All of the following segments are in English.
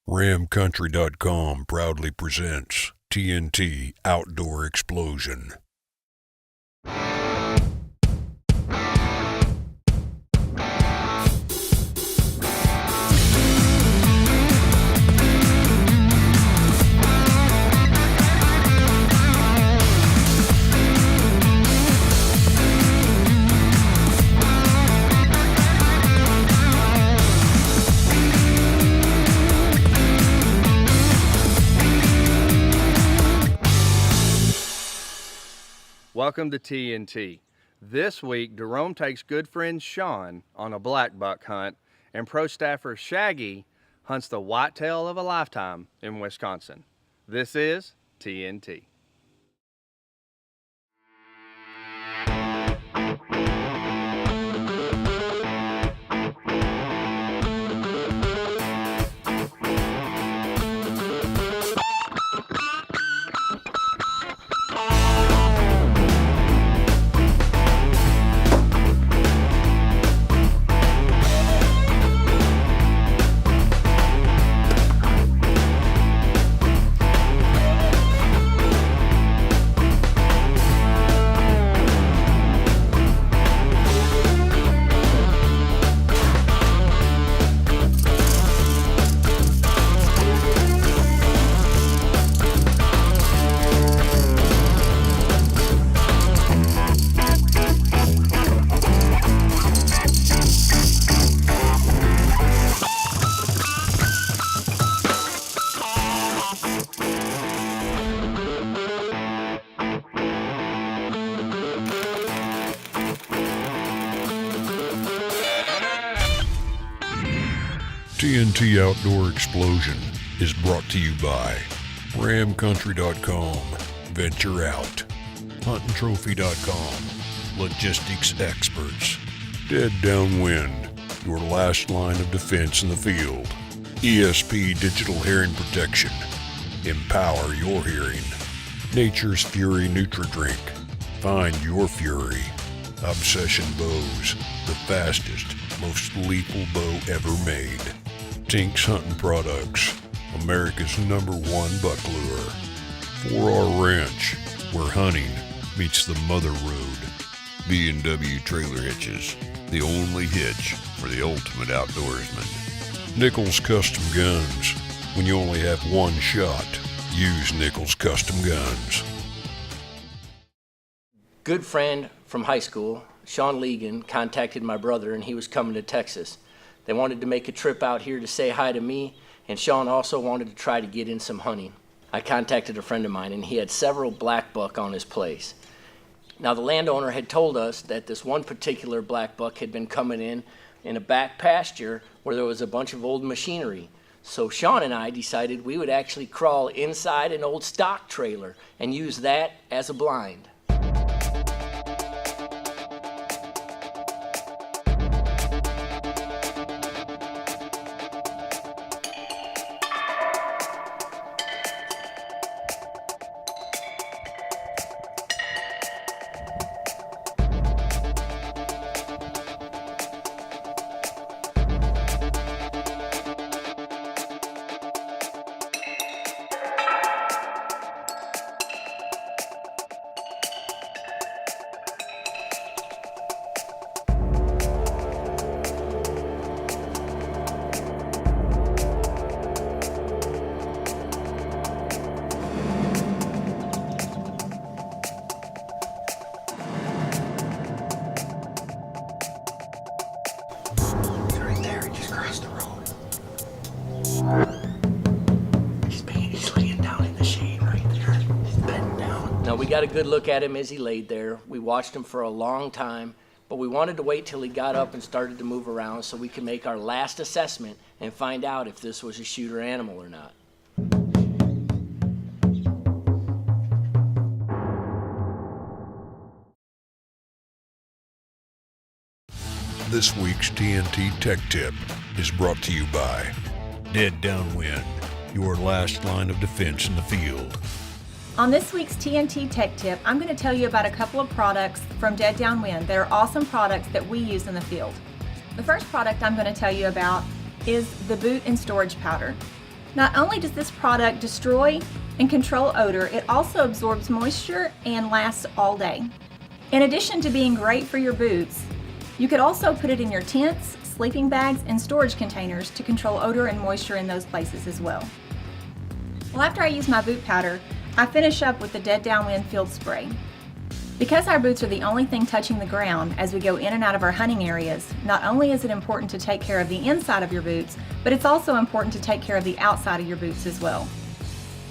ramcountry.com proudly presents TNT Outdoor Explosion. Welcome to TNT. This week, Jerome takes good friend Sean on a black buck hunt, and pro staffer Shaggy hunts the whitetail of a lifetime in Wisconsin. This is TNT. TNT Outdoor Explosion is brought to you by ramcountry.com, Venture Out, huntingtrophy.com, Logistics Experts, Dead Downwind, your last line of defense in the field, ESP Digital Hearing Protection, empower your hearing, Nature's Fury Nutri-Drink, find your fury, Obsession Bows, the fastest, most lethal bow ever made. Tink's Hunting Products, America's #1 buck lure. 4R Ranch, where hunting meets the mother road. B&W Trailer Hitches, the only hitch for the ultimate outdoorsman. Nichols Custom Guns, when you only have one shot, use Nichols Custom Guns. Good friend from high school, Sean Legan, contacted my brother, and he was coming to Texas. They wanted to make a trip out here to say hi to me, and Sean also wanted to try to get in some hunting. I contacted a friend of mine, and he had several black buck on his place. Now, the landowner had told us that this one particular black buck had been coming in a back pasture where there was a bunch of old machinery. So Sean and I decided we would actually crawl inside an old stock trailer and use that as a blind. We got a good look at him as he laid there. We watched him for a long time, but we wanted to wait till he got up and started to move around so we could make our last assessment and find out if this was a shooter animal or not. This week's TNT Tech Tip is brought to you by Dead Downwind, your last line of defense in the field. On this week's TNT Tech Tip, I'm going to tell you about a couple of products from Dead Downwind that are awesome products that we use in the field. The first product I'm going to tell you about is the boot and storage powder. Not only does this product destroy and control odor, it also absorbs moisture and lasts all day. In addition to being great for your boots, you could also put it in your tents, sleeping bags, and storage containers to control odor and moisture in those places as well. Well, after I use my boot powder, I finish up with the Dead Downwind Field Spray. Because our boots are the only thing touching the ground as we go in and out of our hunting areas, not only is it important to take care of the inside of your boots, but it's also important to take care of the outside of your boots as well.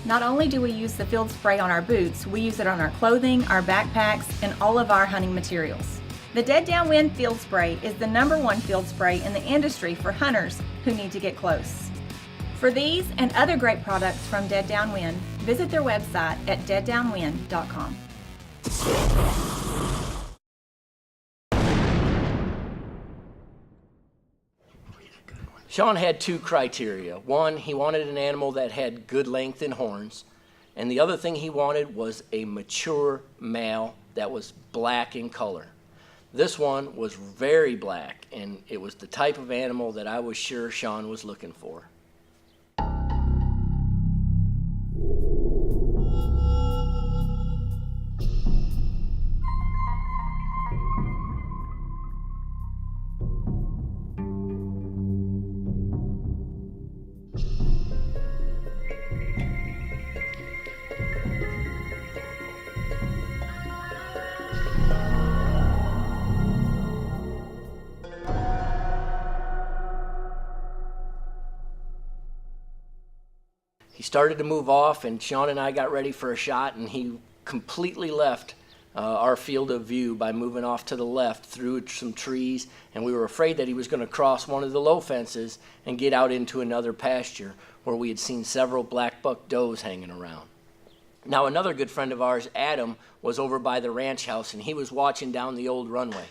Not only do we use the field spray on our boots, we use it on our clothing, our backpacks, and all of our hunting materials. The Dead Downwind Field Spray is the #1 field spray in the industry for hunters who need to get close. For these and other great products from Dead Downwind, visit their website at deaddownwind.com. Sean had two criteria. One, he wanted an animal that had good length and horns, and the other thing he wanted was a mature male that was black in color. This one was very black, and it was the type of animal that I was sure Sean was looking for. He started to move off, and Sean and I got ready for a shot, and he completely left our field of view by moving off to the left through some trees, and we were afraid that he was going to cross one of the low fences and get out into another pasture where we had seen several black buck does hanging around. Now, another good friend of ours, Adam, was over by the ranch house, and he was watching down the old runway.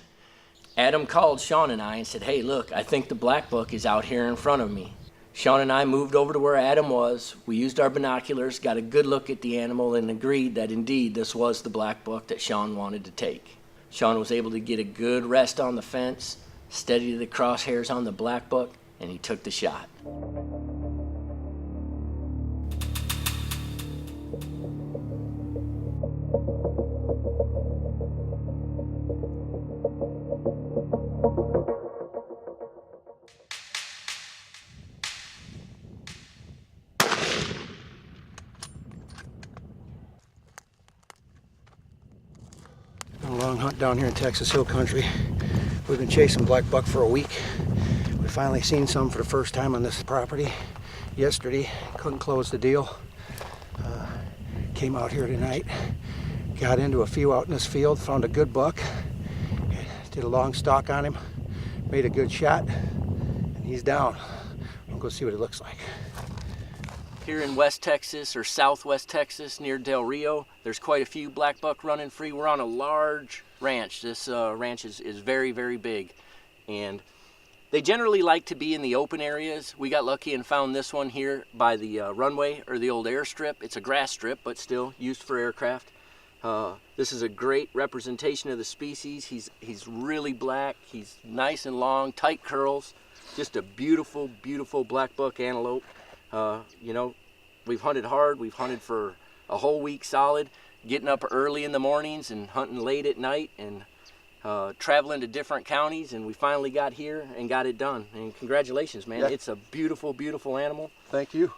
Adam called Sean and I and said, "Hey, look, I think the black buck is out here in front of me." Sean and I moved over to where Adam was. We used our binoculars, got a good look at the animal, and agreed that indeed this was the black buck that Sean wanted to take. Sean was able to get a good rest on the fence, steady the crosshairs on the black buck, and he took the shot. A long hunt down here in Texas Hill Country. We've been chasing black buck for a week. We finally seen some for the first time on this property yesterday. Couldn't close the deal. Came out here tonight, got into a few out in this field, found a good buck, did a long stalk on him, made a good shot, and he's down. We'll go see what it looks like. Here in West Texas or Southwest Texas near Del Rio, there's quite a few black buck running free. We're on a large ranch. This ranch is very, very big, and they generally like to be in the open areas. We got lucky and found this one here by the runway or the old airstrip. It's a grass strip, but still used for aircraft. This is a great representation of the species. He's really black. He's nice and long, tight curls. Just a beautiful, beautiful black buck antelope. You know, we've hunted hard. We've hunted for a whole week solid, getting up early in the mornings and hunting late at night, and traveling to different counties, and we finally got here and got it done. And congratulations, man. Yeah. It's a beautiful, beautiful animal. Thank you.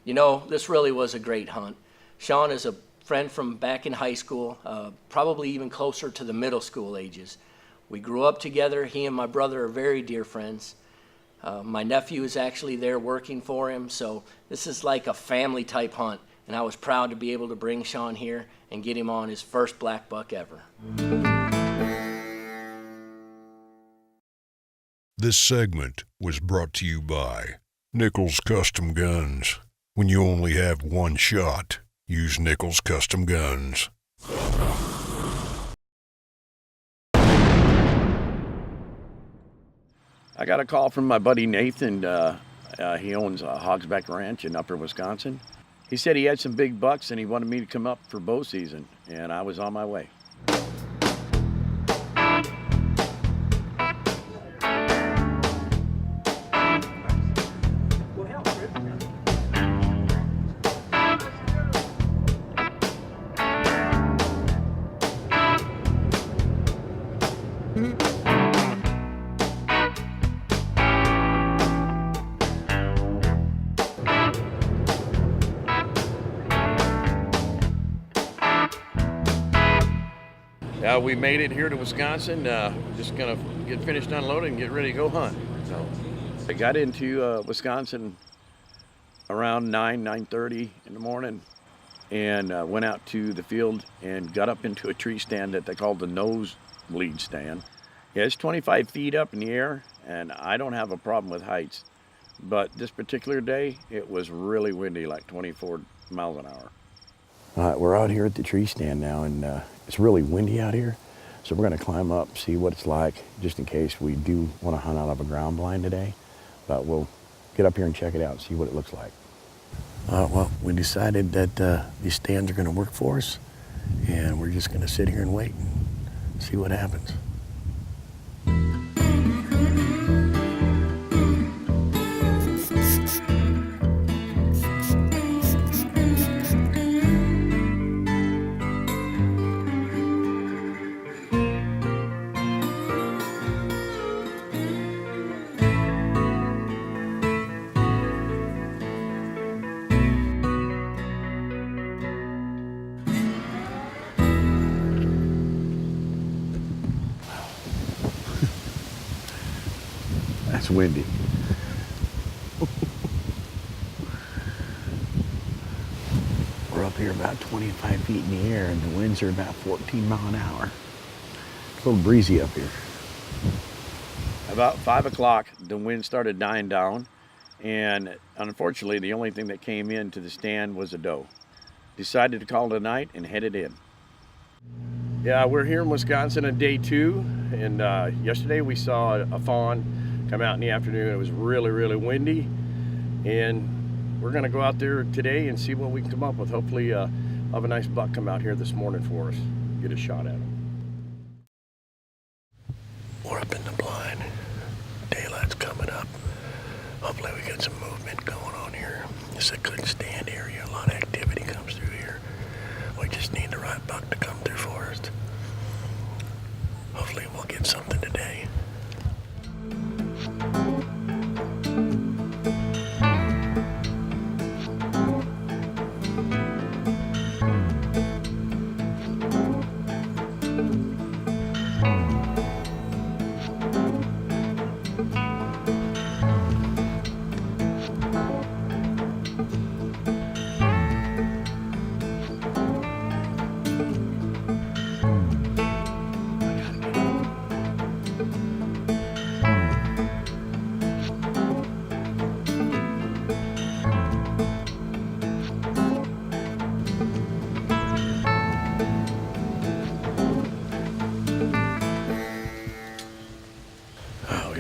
You know, this really was a great hunt. Sean is a friend from back in high school, probably even closer to the middle school ages. We grew up together. He and my brother are very dear friends. My nephew is actually there working for him, so this is like a family type hunt, and I was proud to be able to bring Sean here and get him on his first black buck ever. This segment was brought to you by Nichols Custom Guns. When you only have one shot, use Nichols Custom Guns. I got a call from my buddy Nathan. He owns a Hogsback Ranch in Upper Wisconsin. He said he had some big bucks and he wanted me to come up for bow season, and I was on my way. we made it here to Wisconsin. Just gonna get finished unloading and get ready to go hunt. So I got into Wisconsin around 9:30 in the morning, and went out to the field and got up into a tree stand that they call the nosebleed stand. Yeah, it's 25 feet up in the air, and I don't have a problem with heights. But this particular day, it was really windy, like 24 miles an hour. All right, we're out here at the tree stand now, and it's really windy out here. So we're gonna climb up, see what it's like, just in case we do wanna hunt out of a ground blind today. But we'll get up here and check it out, see what it looks like. Well, we decided that these stands are gonna work for us, and we're just gonna sit here and wait and see what happens. That's windy. We're up here about 25 feet in the air, and the winds are about 14 miles an hour. It's a little breezy up here. About 5 o'clock, the wind started dying down, and unfortunately, the only thing that came into the stand was a doe. Decided to call it a night and headed in. Yeah, we're here in Wisconsin on day 2, and yesterday we saw a fawn come out in the afternoon. It was really, really windy, and we're gonna go out there today and see what we can come up with. Hopefully have a nice buck come out here this morning for us, get a shot at him. We're up in the blind. Daylight's coming up. Hopefully we get some movement going on here. It's a good stand area. A lot of activity comes through here. We just need the right buck to come through for us. Hopefully we'll get something today.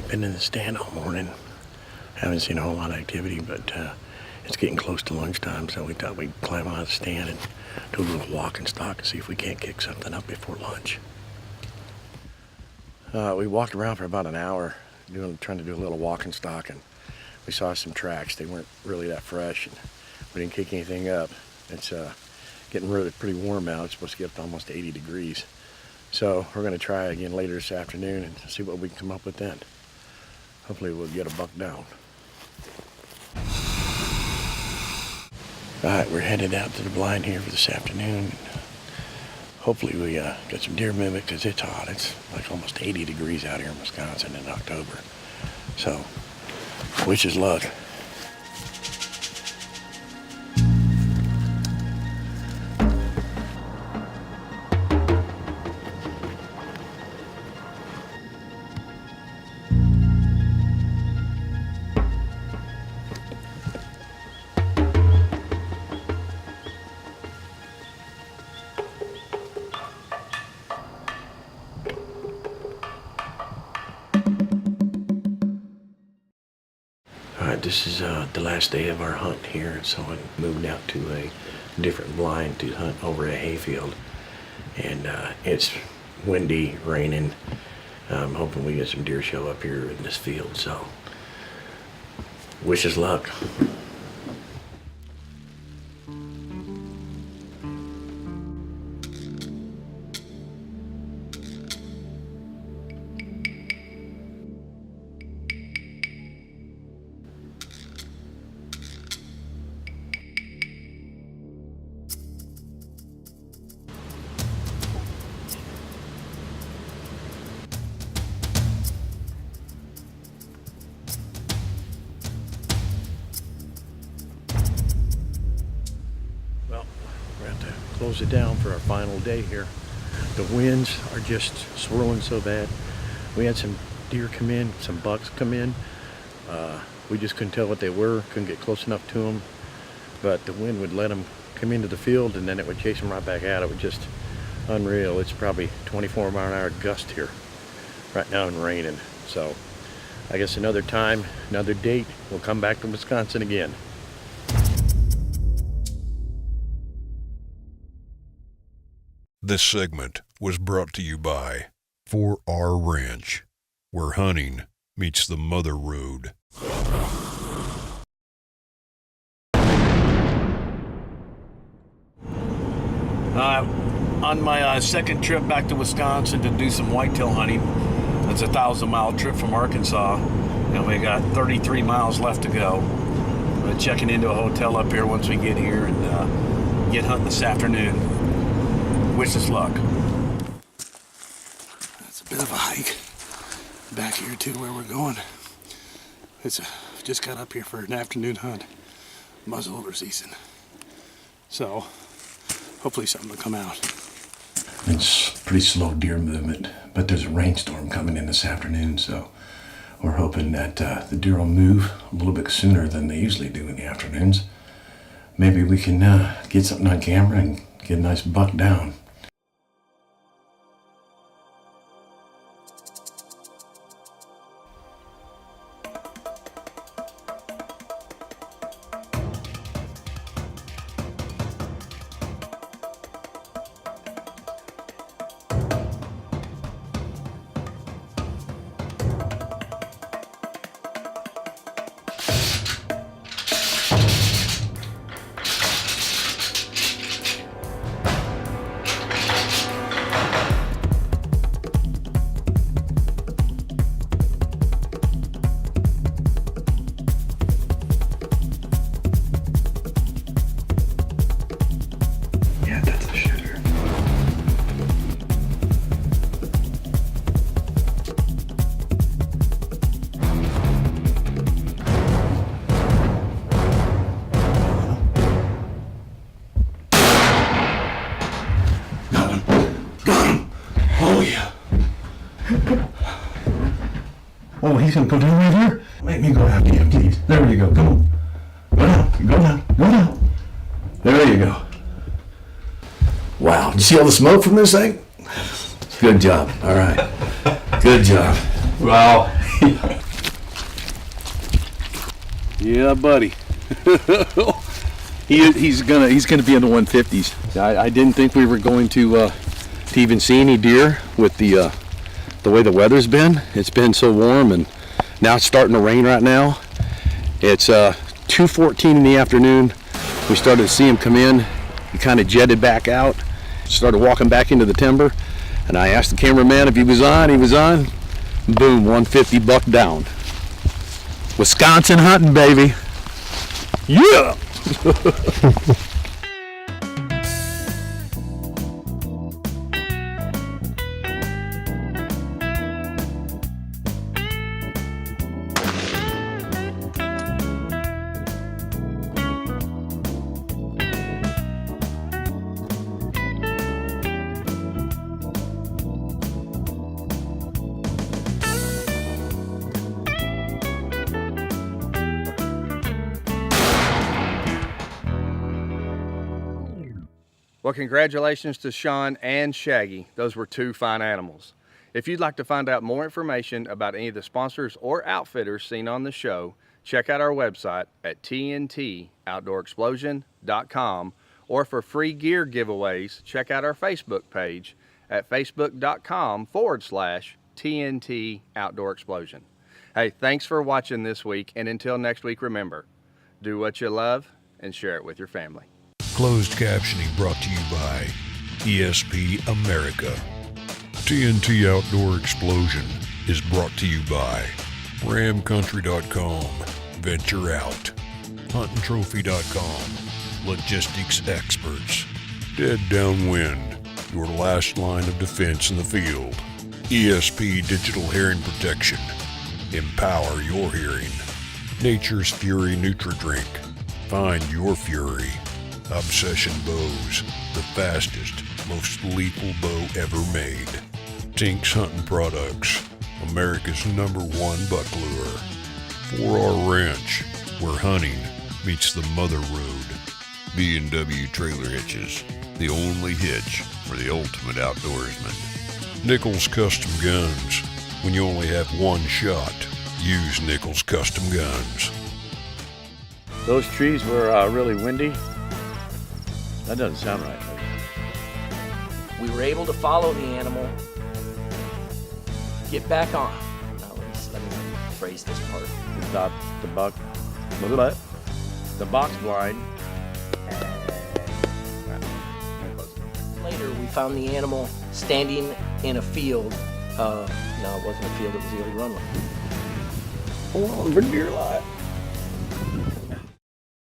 Been in the stand all morning. Haven't seen a whole lot of activity, but it's getting close to lunchtime, so we thought we'd climb out of the stand and do a little walk and stalk and see if we can't kick something up before lunch. We walked around for about an hour trying to do a little walk and stalk, and we saw some tracks. They weren't really that fresh, and we didn't kick anything up. It's getting really pretty warm out. It's supposed to get up to almost 80 degrees. So we're gonna try again later this afternoon and see what we can come up with then. Hopefully we'll get a buck down. All right, we're headed out to the blind here for this afternoon. Hopefully we get some deer movement because it's hot. It's like almost 80 degrees out here in Wisconsin in October. So, wish us luck. This is the last day of our hunt here, so I moved out to a different blind to hunt over a hayfield. And it's windy, raining. I'm hoping we get some deer show up here in this field, so wish us luck. close it down for our final day here. The winds are just swirling so bad. We had some deer come in, some bucks come in. We just couldn't tell what they were, couldn't get close enough to them. But the wind would let them come into the field and then it would chase them right back out. It was just unreal. It's probably 24-mile-an-hour gust here right now and raining. So I guess another time, another date, we'll come back to Wisconsin again. This segment was brought to you by 4R Ranch, where hunting meets the mother road. On my second trip back to Wisconsin to do some whitetail hunting. It's a 1,000-mile trip from Arkansas, and we got 33 miles left to go. We're checking into a hotel up here once we get here and get hunting this afternoon. Wish us luck. It's a bit of a hike back here to where we're going. Just got up here for an afternoon hunt, muzzleloader season. So hopefully something will come out. It's pretty slow deer movement, but there's a rainstorm coming in this afternoon, so we're hoping that the deer will move a little bit sooner than they usually do in the afternoons. Maybe we can get something on camera and get a nice buck down. Oh, he's gonna go down right here? Make me go after him, please. There you go. Come on. Go down. Go down. Go down. There you go. Wow. Did you see all the smoke from this thing? Good job. All right. Good job. Wow. Yeah, buddy. he's gonna be in the 150s. I didn't think we were going to even see any deer with the way the weather's been. It's been so warm, and now it's starting to rain right now. It's 2:14 in the afternoon. We started to see him come in. He kind of jetted back out, started walking back into the timber, and I asked the cameraman if he was on. He was on. Boom, 150 buck down. Wisconsin hunting, baby. Yeah. Well, congratulations to Sean and Shaggy. Those were two fine animals. If you'd like to find out more information about any of the sponsors or outfitters seen on the show, check out our website at tntoutdoorexplosion.com, or for free gear giveaways, check out our Facebook page at facebook.com/TNT Outdoor Explosion. Hey, thanks for watching this week, and until next week, remember, do what you love and share it with your family. Closed captioning brought to you by ESP America. TNT Outdoor Explosion is brought to you by ramcountry.com, Venture Out, huntingtrophy.com, Logistics Experts, Dead Downwind, your last line of defense in the field, ESP Digital Hearing Protection, empower your hearing, Nature's Fury NutriDrink, find your fury, Obsession Bows, the fastest, most lethal bow ever made. Tinks Hunting Products, America's #1 buck lure. 4R Ranch, where hunting meets the mother road. B&W Trailer Hitches, the only hitch for the ultimate outdoorsman. Nichols Custom Guns, when you only have one shot, use Nichols Custom Guns. Those trees were really windy. That doesn't sound right. We were able to follow the animal, get back on. Now let me phrase this part. We stopped the buck. The box blind. Later, we found the animal standing in a field. No, it wasn't a field, it was the old runway. Hold on for dear life.